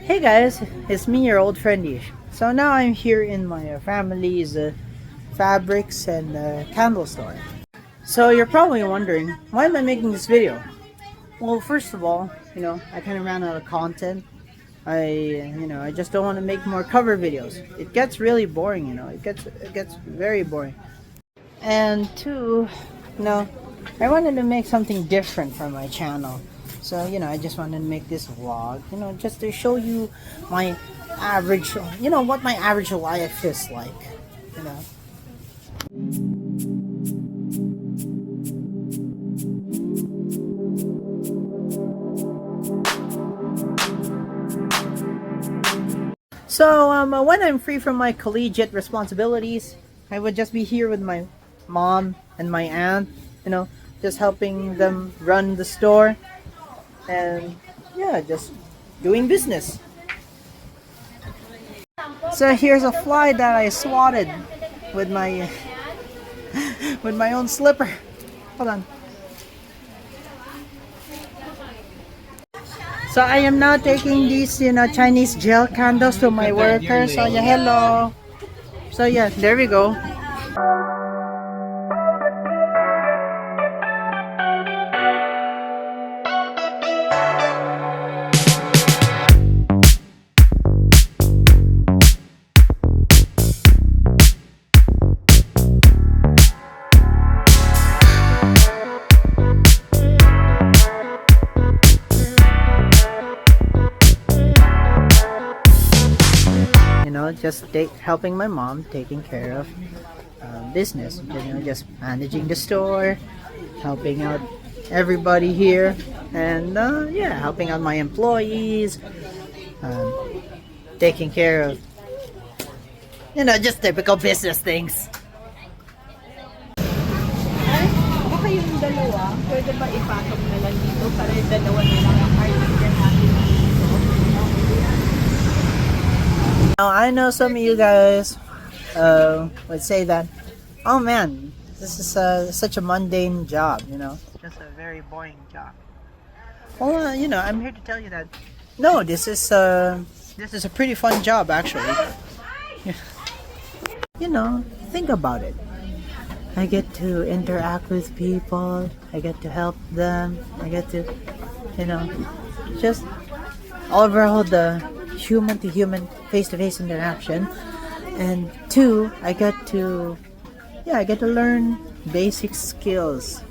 Hey guys, it's me, your old friend Eesh. So now I'm here in my family's fabrics and candle store. So you're probably wondering, why am I making this video? Well, first of all, I kind of ran out of content. I just don't want to make more cover videos. It gets really boring, it gets very boring. And two, you know, I wanted to make something different for my channel. So, I just wanted to make this vlog, just to show you my average, what my average life is like, you know. So, when I'm free from my collegiate responsibilities, I would just be here with my mom and my aunt, just helping them run the store and yeah, just doing business. So here's a fly that I swatted with my with my own slipper. Hold on. So I am now taking these, Chinese gel candles to my workers. So yeah, hello. So yeah, there we go. Just helping my mom taking care of business, just managing the store, helping out everybody here, and yeah, helping out my employees, taking care of, just typical business things. Baka yung dalawa, pwede ba ipasok na lang dito para yung dalawa na lang ang partner natin dito? Now, I know some of you guys would say that, oh man, this is such a mundane job, just a very boring job. Well, I'm here to tell you that, no, this is a pretty fun job actually. Think about it. I get to interact with people, I get to help them, I get to, just overall the human to human, face to face interaction. And two, I get to learn basic skills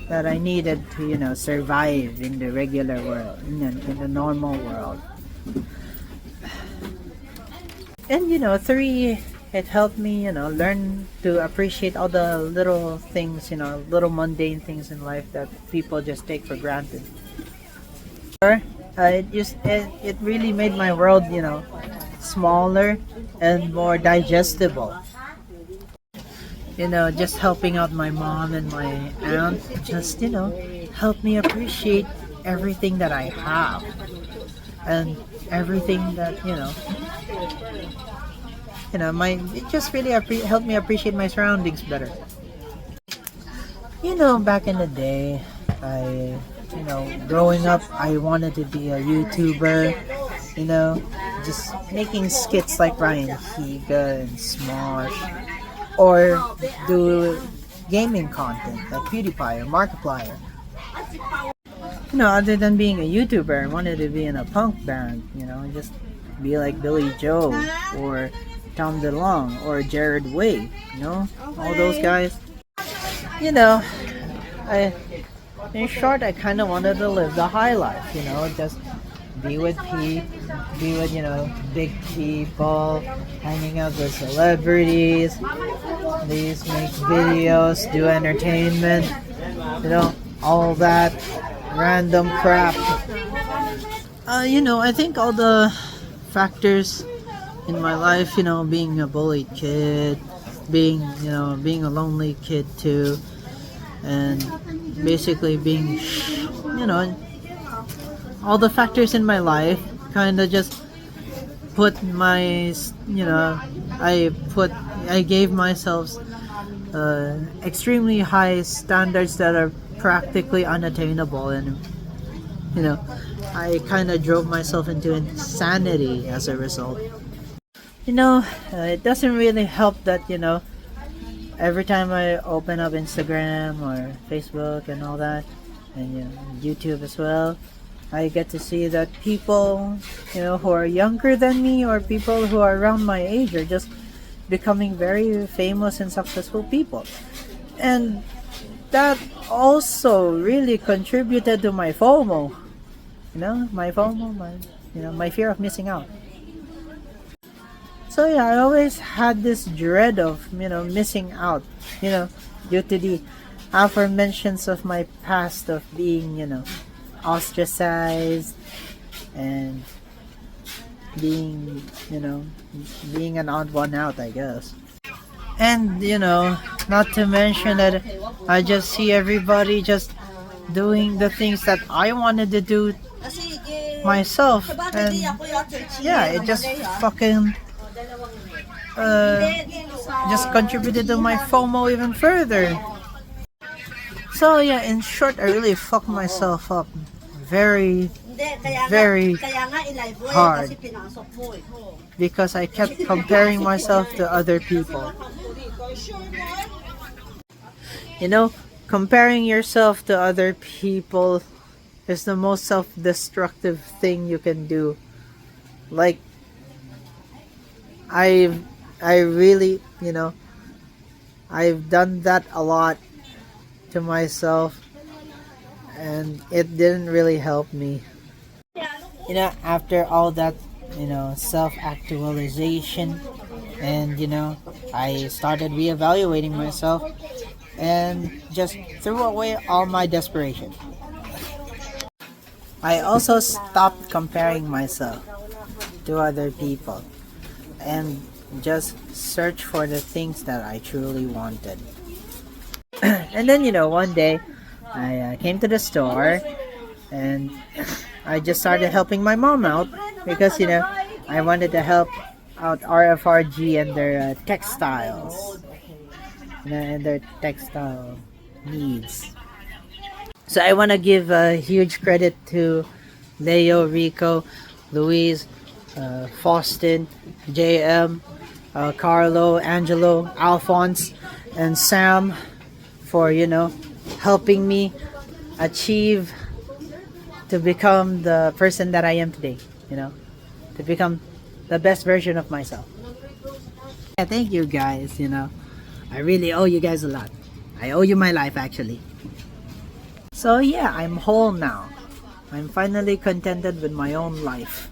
that I needed to, survive in the regular world, in the normal world. And three, it helped me, learn to appreciate all the little things, little mundane things in life that people just take for granted. It really made my world, smaller and more digestible. Just helping out my mom and my aunt, just, help me appreciate everything that I have and everything that, it just really helped me appreciate my surroundings better. Back in the day, growing up, I wanted to be a YouTuber, just making skits like Ryan Higa and Smosh, or do gaming content like PewDiePie or Markiplier. Other than being a YouTuber, I wanted to be in a punk band, just be like Billy Joe or Tom DeLonge or Jared Way, all those guys. In short, I kind of wanted to live the high life, just be with big people, hanging out with celebrities, these make videos, do entertainment, all that random crap. I think all the factors in my life, being a bullied kid, being a lonely kid too, and basically being, all the factors in my life kind of just put my, I gave myself extremely high standards that are practically unattainable, and I kind of drove myself into insanity as a result. You know, it doesn't really help that, every time I open up Instagram or Facebook and all that, and YouTube as well, I get to see that people, who are younger than me or people who are around my age are just becoming very famous and successful people. And that also really contributed to my FOMO. My FOMO, my fear of missing out. So yeah, I always had this dread of, missing out, due to the aforementions of my past of being, ostracized and being, being an odd one out, I guess. And, not to mention that I just see everybody just doing the things that I wanted to do myself. And yeah, it just fucking just contributed to my FOMO even further. So yeah, in short, I really fucked myself up very, very hard because I kept comparing myself to other people. Comparing yourself to other people is the most self-destructive thing you can do. Like, I really, I've done that a lot to myself, and it didn't really help me. After all that, self-actualization, and I started reevaluating myself and just threw away all my desperation. I also stopped comparing myself to other people and just search for the things that I truly wanted. And then, one day I came to the store and I just started helping my mom out because, I wanted to help out RFRG and their textiles, and their textile needs. So I want to give a huge credit to Leo, Rico, Louise, Faustin, JM, Carlo, Angelo, Alphonse, and Sam for, helping me achieve to become the person that I am today, to become the best version of myself. Yeah, thank you guys, I really owe you guys a lot. I owe you my life, actually. So yeah, I'm whole now. I'm finally contented with my own life.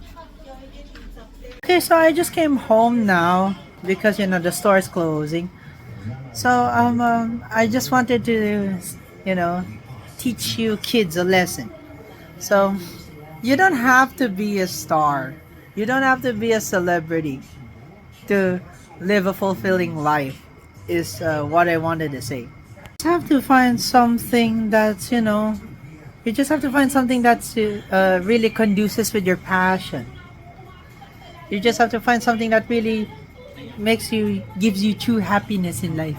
Okay, so I just came home now because the store is closing. So I just wanted to teach you kids a lesson. So you don't have to be a star. You don't have to be a celebrity to live a fulfilling life is what I wanted to say. You have to find something that's you just have to find something that's really conducive with your passion. You just have to find something that really gives you true happiness in life.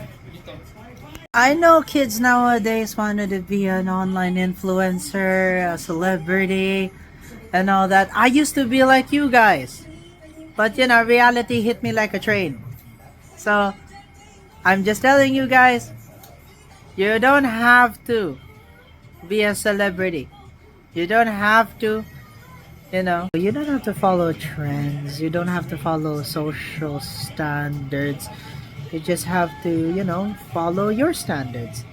I know kids nowadays wanted to be an online influencer, a celebrity, and all that. I used to be like you guys, but reality hit me like a train. So I'm just telling you guys, you don't have to be a celebrity. You don't have to, you don't have to follow trends. You don't have to follow social standards. You just have to, follow your standards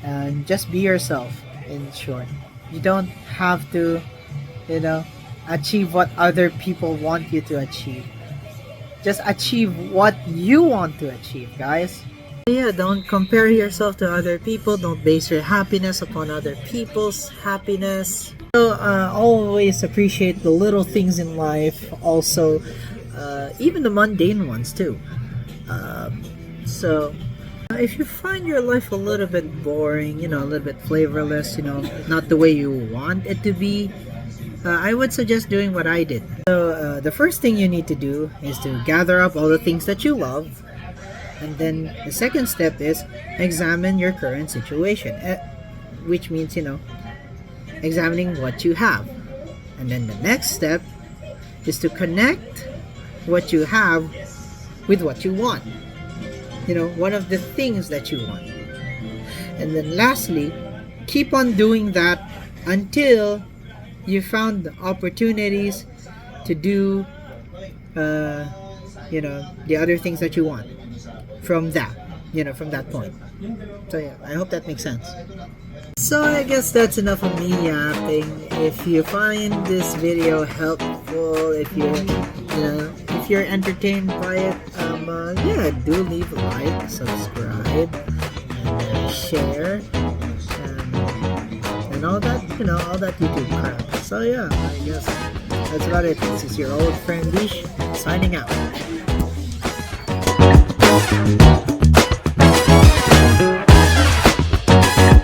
and just be yourself, in short. You don't have to, achieve what other people want you to achieve. Just achieve what you want to achieve, guys. Yeah, don't compare yourself to other people. Don't base your happiness upon other people's happiness. So always appreciate the little things in life. Also, even the mundane ones too. So if you find your life a little bit boring, a little bit flavorless, not the way you want it to be, I would suggest doing what I did. So the first thing you need to do is to gather up all the things that you love. And then the second step is examine your current situation, which means, examining what you have. And then the next step is to connect what you have with what you want. One of the things that you want. And then lastly, keep on doing that until you found the opportunities to do the other things that you want from that point. So yeah, I hope that makes sense. So I guess that's enough of me yapping. If you find this video helpful, if you're entertained by it, yeah, do leave a like, subscribe, and share, and all that YouTube crap. So yeah, I guess that's about it. This is your old friend Eesh, signing out.